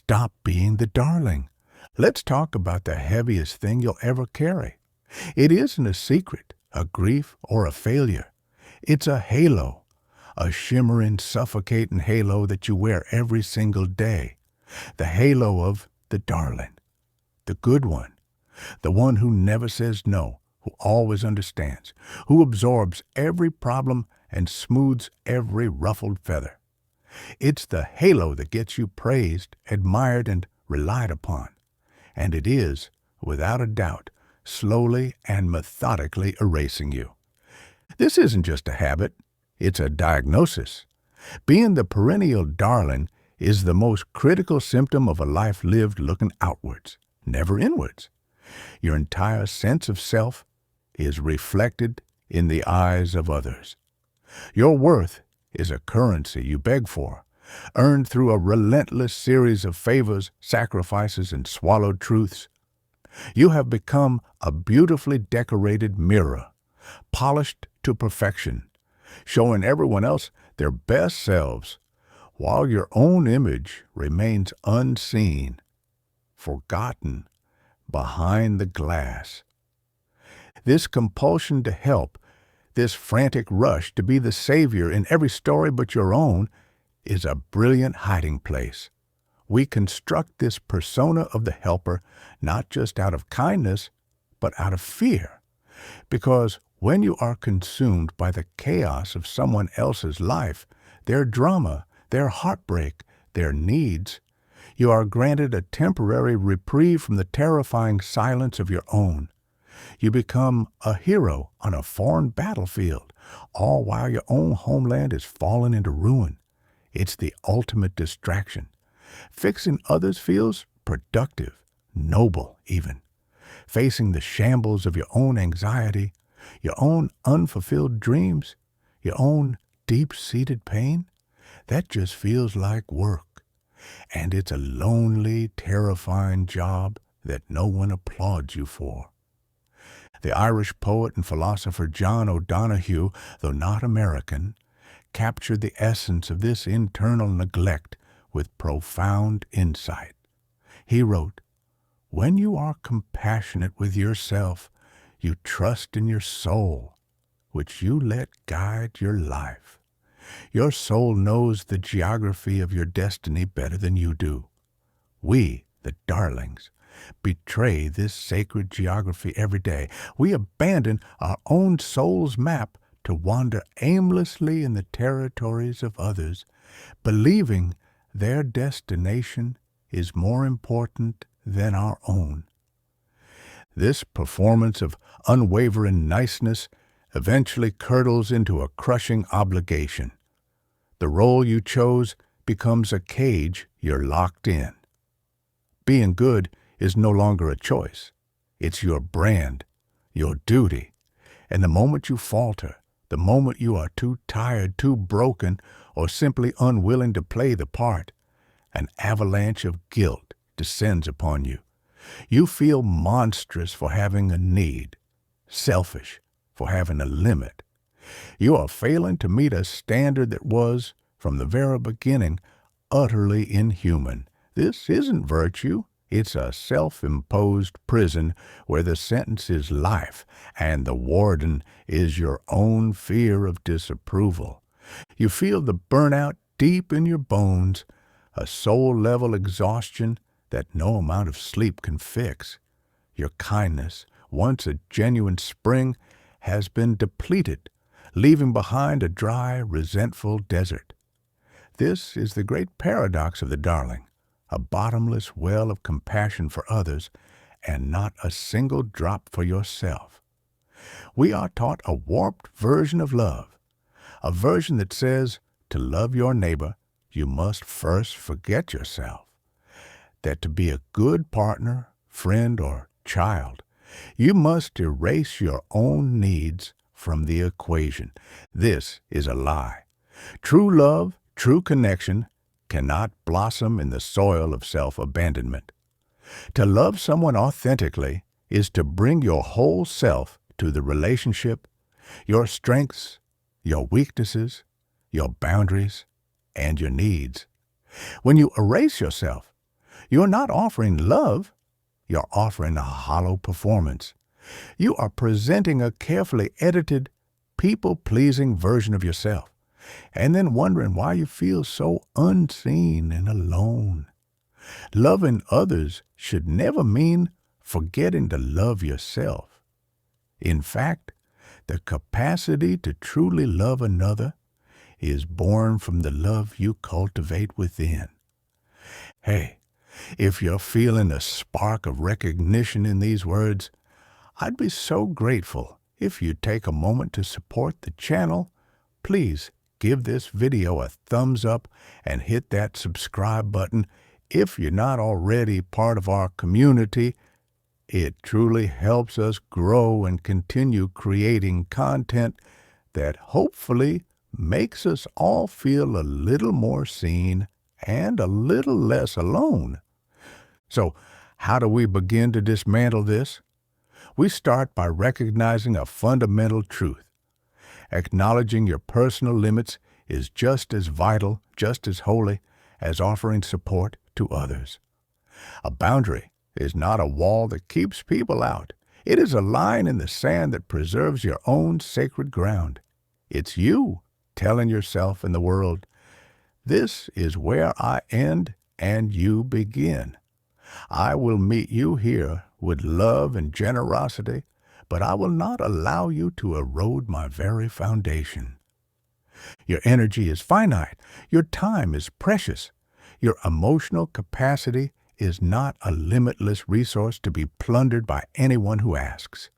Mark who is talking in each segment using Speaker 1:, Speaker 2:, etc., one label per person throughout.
Speaker 1: Stop being the darling. Let's talk about the heaviest thing you'll ever carry. It isn't a secret, a grief, or a failure. It's a halo, a shimmering, suffocating halo that you wear every single day. The halo of the darling, the good one, the one who never says no, who always understands, who absorbs every problem and smooths every ruffled feather. It's the halo that gets you praised, admired, and relied upon. And it is, without a doubt, slowly and methodically erasing you. This isn't just a habit, it's a diagnosis. Being the perennial darling is the most critical symptom of a life lived looking outwards, never inwards. Your entire sense of self is reflected in the eyes of others. Your worth is a currency you beg for, earned through a relentless series of favors, sacrifices, and swallowed truths. You have become a beautifully decorated mirror, polished to perfection, showing everyone else their best selves, while your own image remains unseen, forgotten behind the glass. This compulsion to help, this frantic rush to be the savior in every story but your own, is a brilliant hiding place. We construct this persona of the helper not just out of kindness, but out of fear. Because when you are consumed by the chaos of someone else's life, their drama, their heartbreak, their needs, you are granted a temporary reprieve from the terrifying silence of your own. You become a hero on a foreign battlefield, all while your own homeland is falling into ruin. It's the ultimate distraction. Fixing others feels productive, noble even. Facing the shambles of your own anxiety, your own unfulfilled dreams, your own deep-seated pain, that just feels like work. And it's a lonely, terrifying job that no one applauds you for. The Irish poet and philosopher John O'Donohue, though not American, captured the essence of this internal neglect with profound insight. He wrote, "When you are compassionate with yourself, you trust in your soul, which you let guide your life. Your soul knows the geography of your destiny better than you do. We, the darlings, betray this sacred geography every day. We abandon our own soul's map to wander aimlessly in the territories of others, believing their destination is more important than our own. This performance of unwavering niceness eventually curdles into a crushing obligation. The role you chose becomes a cage you're locked in. Being good is no longer a choice. It's your brand, your duty. And the moment you falter, the moment you are too tired, too broken, or simply unwilling to play the part, an avalanche of guilt descends upon you. You feel monstrous for having a need, selfish for having a limit. You are failing to meet a standard that was, from the very beginning, utterly inhuman. This isn't virtue. It's a self-imposed prison where the sentence is life and the warden is your own fear of disapproval. You feel the burnout deep in your bones, a soul-level exhaustion that no amount of sleep can fix. Your kindness, once a genuine spring, has been depleted, leaving behind a dry, resentful desert. This is the great paradox of the darling, a bottomless well of compassion for others and not a single drop for yourself. We are taught a warped version of love, a version that says to love your neighbor, you must first forget yourself. That to be a good partner, friend, or child, you must erase your own needs from the equation. This is a lie. True love, true connection, cannot blossom in the soil of self-abandonment. To love someone authentically is to bring your whole self to the relationship, your strengths, your weaknesses, your boundaries, and your needs. When you erase yourself, You're not offering love, you're offering a hollow performance. You are presenting a carefully edited, people-pleasing version of yourself, and then wondering why you feel so unseen and alone. Loving others should never mean forgetting to love yourself. In fact, the capacity to truly love another is born from the love you cultivate within. Hey, if you're feeling a spark of recognition in these words, I'd be so grateful if you'd take a moment to support the channel. Please give this video a thumbs up and hit that subscribe button if you're not already part of our community. It truly helps us grow and continue creating content that hopefully makes us all feel a little more seen and a little less alone. So, how do we begin to dismantle this? We start by recognizing a fundamental truth. Acknowledging your personal limits is just as vital, just as holy, as offering support to others. A boundary is not a wall that keeps people out. It is a line in the sand that preserves your own sacred ground. It's you telling yourself and the world, this is where I end and you begin. I will meet you here with love and generosity, but I will not allow you to erode my very foundation. Your energy is finite. Your time is precious. Your emotional capacity is not a limitless resource to be plundered by anyone who asks.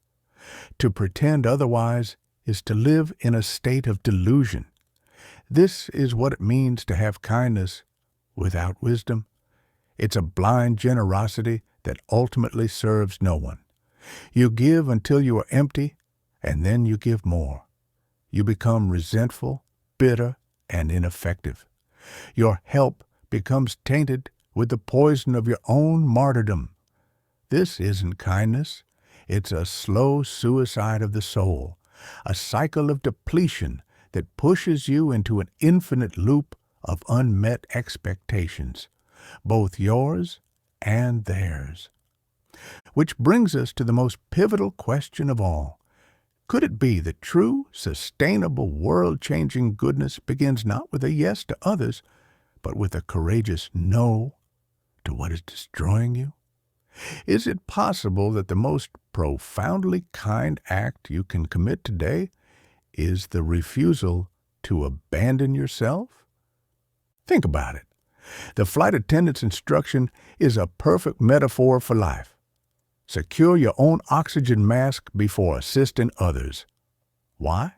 Speaker 1: To pretend otherwise is to live in a state of delusion. This is what it means to have kindness without wisdom. It's a blind generosity that ultimately serves no one. You give until you are empty, and then you give more. You become resentful, bitter, and ineffective. Your help becomes tainted with the poison of your own martyrdom. This isn't kindness. It's a slow suicide of the soul, a cycle of depletion that pushes you into an infinite loop of unmet expectations, both yours and theirs. Which brings us to the most pivotal question of all. Could it be that true, sustainable, world-changing goodness begins not with a yes to others, but with a courageous no to what is destroying you? Is it possible that the most profoundly kind act you can commit today is the refusal to abandon yourself? Think about it. The flight attendant's instruction is a perfect metaphor for life. Secure your own oxygen mask before assisting others. Why?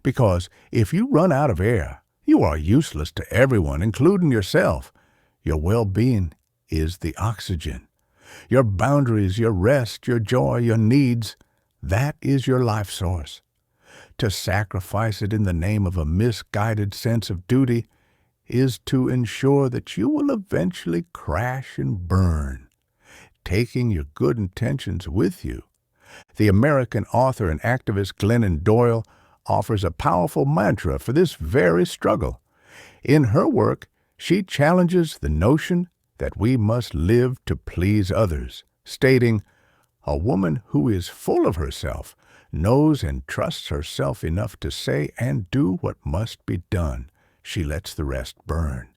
Speaker 1: Because if you run out of air, you are useless to everyone, including yourself. Your well-being is the oxygen. Your boundaries, your rest, your joy, your needs, that is your life source. To sacrifice it in the name of a misguided sense of duty is to ensure that you will eventually crash and burn, taking your good intentions with you. The American author and activist Glennon Doyle offers a powerful mantra for this very struggle. In her work, she challenges the notion that we must live to please others, stating, "A woman who is full of herself knows and trusts herself enough to say and do what must be done. She lets the rest burn."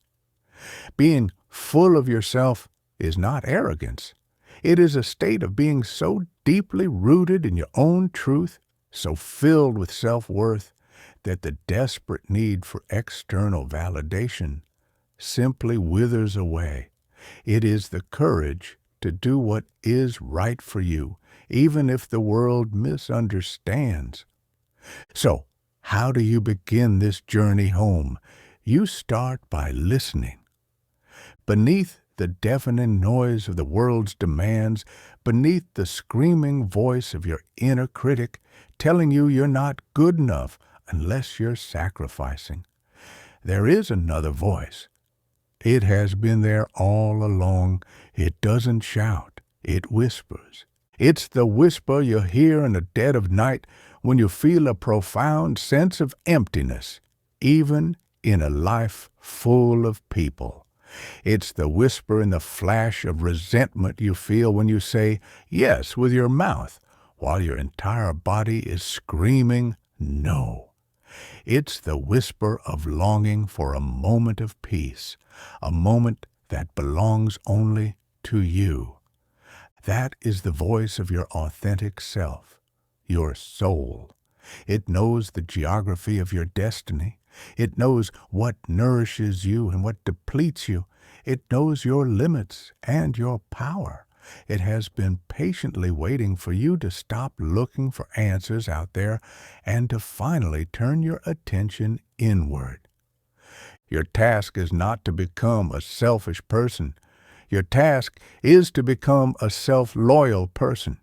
Speaker 1: Being full of yourself is not arrogance. It is a state of being so deeply rooted in your own truth, so filled with self-worth, that the desperate need for external validation simply withers away. It is the courage to do what is right for you, even if the world misunderstands. So, how do you begin this journey home? You start by listening. Beneath the deafening noise of the world's demands, beneath the screaming voice of your inner critic telling you you're not good enough unless you're sacrificing, there is another voice. It has been there all along. It doesn't shout. It whispers. It's the whisper you hear in the dead of night when you feel a profound sense of emptiness, even in a life full of people. It's the whisper and the flash of resentment you feel when you say yes with your mouth, while your entire body is screaming no. It's the whisper of longing for a moment of peace, a moment that belongs only to you. That is the voice of your authentic self, your soul. It knows the geography of your destiny. It knows what nourishes you and what depletes you. It knows your limits and your power. It has been patiently waiting for you to stop looking for answers out there and to finally turn your attention inward. Your task is not to become a selfish person. Your task is to become a self-loyal person,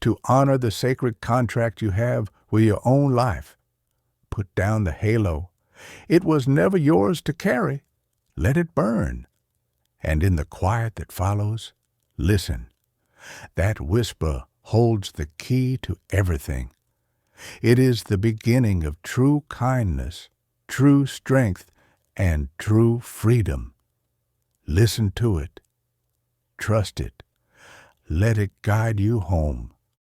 Speaker 1: to honor the sacred contract you have with your own life. Put down the halo. It was never yours to carry. Let it burn. And in the quiet that follows, listen. That whisper holds the key to everything. It is the beginning of true kindness, true strength, and true freedom. Listen to it. Trust it. Let it guide you home.